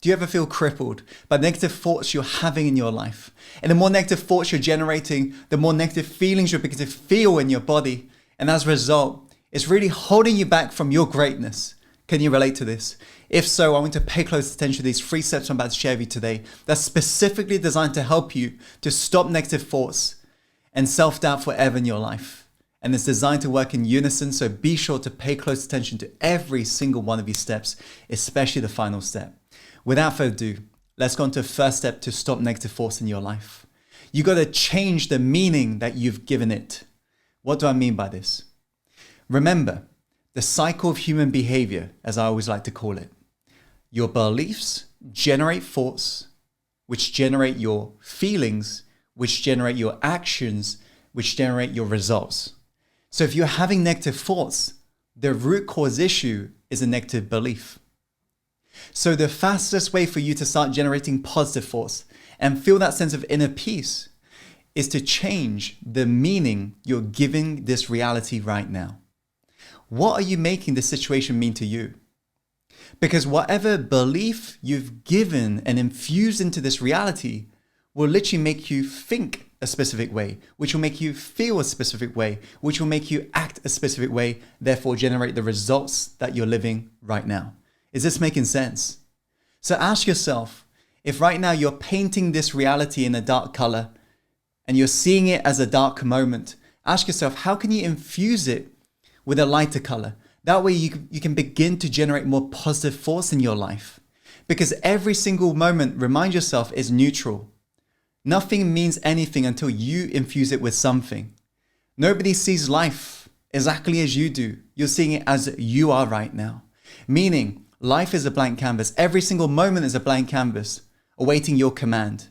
Do you ever feel crippled by negative thoughts you're having in your life? And the more negative thoughts you're generating, the more negative feelings you're beginning to feel in your body. And as a result, it's really holding you back from your greatness. Can you relate to this? If so, I want to pay close attention to these 3 steps I'm about to share with you today. That's specifically designed to help you to stop negative thoughts and self-doubt forever in your life. And it's designed to work in unison, so be sure to pay close attention to every single one of these steps, especially the final step. Without further ado, let's go on to the first step to stop negative thoughts in your life. You got to change the meaning that you've given it. What do I mean by this? Remember, the cycle of human behavior, as I always like to call it. Your beliefs generate thoughts, which generate your feelings, which generate your actions, which generate your results. So if you're having negative thoughts, the root cause issue is a negative belief. So the fastest way for you to start generating positive thoughts and feel that sense of inner peace is to change the meaning you're giving this reality right now. What are you making this situation mean to you? Because whatever belief you've given and infused into this reality will literally make you think a specific way, which will make you feel a specific way, which will make you act a specific way, therefore generate the results that you're living right now. Is this making sense? So ask yourself, if right now you're painting this reality in a dark color and you're seeing it as a dark moment, ask yourself, how can you infuse it with a lighter color? That way you can begin to generate more positive thoughts in your life. Because every single moment, remind yourself, is neutral. Nothing means anything until you infuse it with something. Nobody sees life exactly as you do. You're seeing it as you are right now. Meaning, life is a blank canvas. Every single moment is a blank canvas awaiting your command.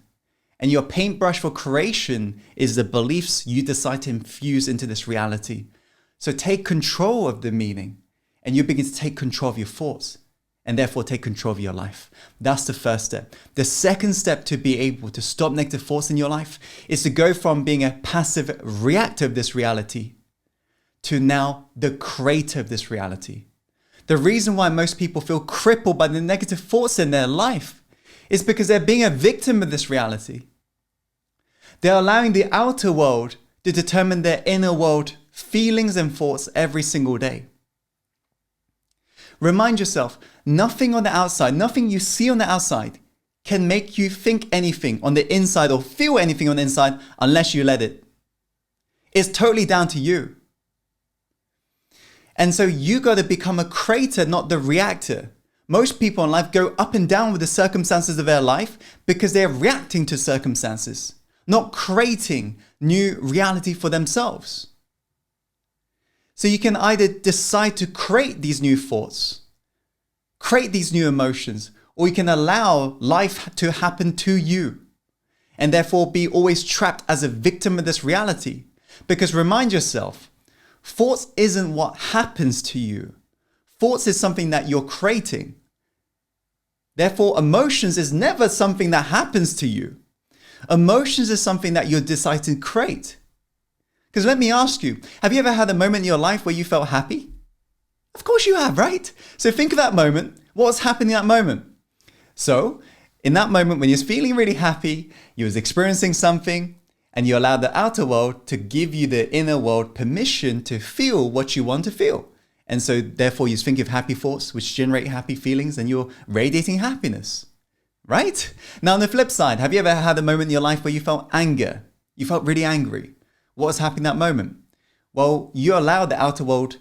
And your paintbrush for creation is the beliefs you decide to infuse into this reality. So take control of the meaning and you begin to take control of your thoughts and therefore take control of your life. That's the first step. The second step to be able to stop negative thoughts in your life is to go from being a passive reactor of this reality to now the creator of this reality. The reason why most people feel crippled by the negative thoughts in their life is because they're being a victim of this reality. They're allowing the outer world to determine their inner world feelings and thoughts every single day. Remind yourself, nothing on the outside, nothing you see on the outside can make you think anything on the inside or feel anything on the inside unless you let it. It's totally down to you. And so you got to become a creator, not the reactor. Most people in life go up and down with the circumstances of their life because they're reacting to circumstances, not creating new reality for themselves. So you can either decide to create these new thoughts, create these new emotions, or you can allow life to happen to you and therefore be always trapped as a victim of this reality. Because remind yourself, thoughts isn't what happens to you. Thoughts is something that you're creating. Therefore, emotions is never something that happens to you. Emotions is something that you're deciding to create. Because let me ask you, have you ever had a moment in your life where you felt happy? Of course you have, right? So think of that moment. What's happening in that moment? So in that moment when you're feeling really happy, you was experiencing something, and you allowed the outer world to give you the inner world permission to feel what you want to feel. And so therefore you think of happy thoughts, which generate happy feelings, and you're radiating happiness, right? Now on the flip side, have you ever had a moment in your life where you felt anger? You felt really angry. What was happening in that moment? Well, you allowed the outer world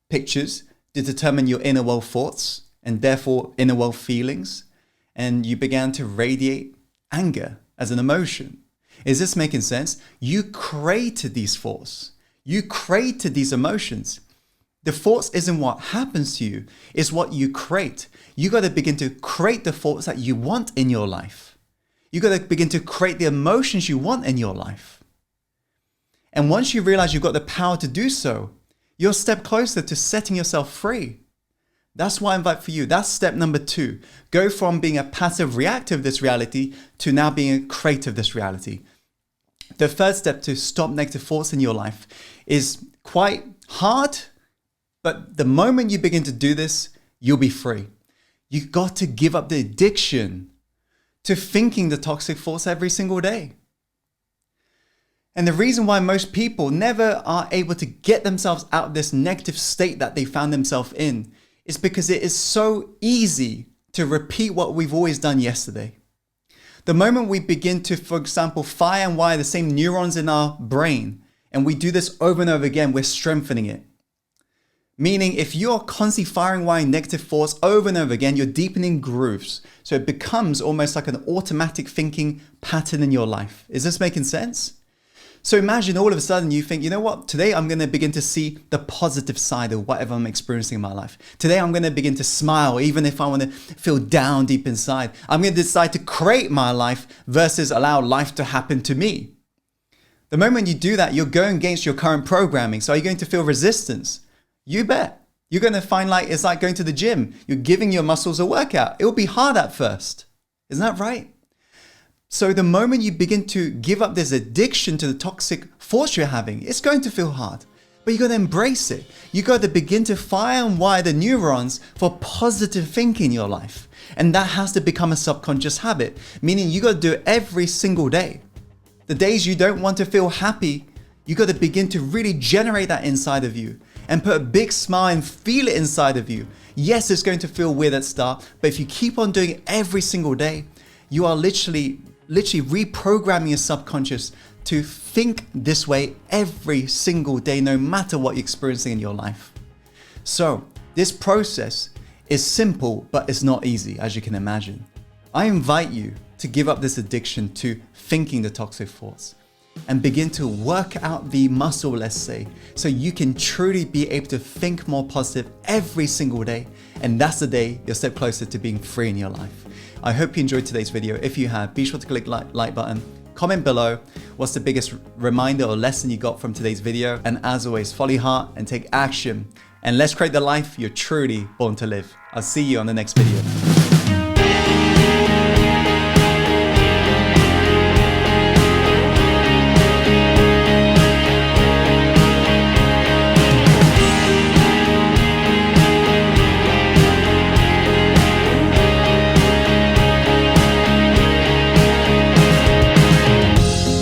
pictures to determine your inner world thoughts and therefore inner world feelings. And you began to radiate anger as an emotion. Is this making sense? You created these thoughts. You created these emotions. The thoughts isn't what happens to you, it's what you create. You got to begin to create the thoughts that you want in your life. You got to begin to create the emotions you want in your life. And once you realize you've got the power to do so, you're a step closer to setting yourself free. That's what I invite for you. That's step number 2. Go from being a passive reactor of this reality to now being a creator of this reality. The third step to stop negative thoughts in your life is quite hard, but the moment you begin to do this, you'll be free. You got to give up the addiction to thinking the toxic thoughts every single day. And the reason why most people never are able to get themselves out of this negative state that they found themselves in is because it is so easy to repeat what we've always done yesterday. The moment we begin to, for example, fire and wire the same neurons in our brain, and we do this over and over again, we're strengthening it. Meaning if you're constantly firing wiring negative thoughts over and over again, you're deepening grooves. So it becomes almost like an automatic thinking pattern in your life. Is this making sense? So imagine all of a sudden you think, you know what, today I'm going to begin to see the positive side of whatever I'm experiencing in my life. Today I'm going to begin to smile even if I want to feel down deep inside. I'm going to decide to create my life versus allow life to happen to me. The moment you do that, you're going against your current programming. So are you going to feel resistance? You bet. You're going to find like it's like going to the gym. You're giving your muscles a workout. It will be hard at first. Isn't that right? So the moment you begin to give up this addiction to the toxic thoughts you're having, it's going to feel hard. But you got to embrace it. You got to begin to fire and wire the neurons for positive thinking in your life. And that has to become a subconscious habit, meaning you got to do it every single day. The days you don't want to feel happy, you got to begin to really generate that inside of you and put a big smile and feel it inside of you. Yes, it's going to feel weird at start, but if you keep on doing it every single day, you are literally reprogramming your subconscious to think this way every single day, no matter what you're experiencing in your life. So this process is simple, but it's not easy, as you can imagine. I invite you to give up this addiction to thinking the toxic thoughts and begin to work out the muscle, let's say, so you can truly be able to think more positive every single day. And that's the day you'll step closer to being free in your life. I hope you enjoyed today's video. If you have, be sure to click like button, comment below what's the biggest reminder or lesson you got from today's video. And as always, follow your heart and take action. And let's create the life you're truly born to live. I'll see you on the next video.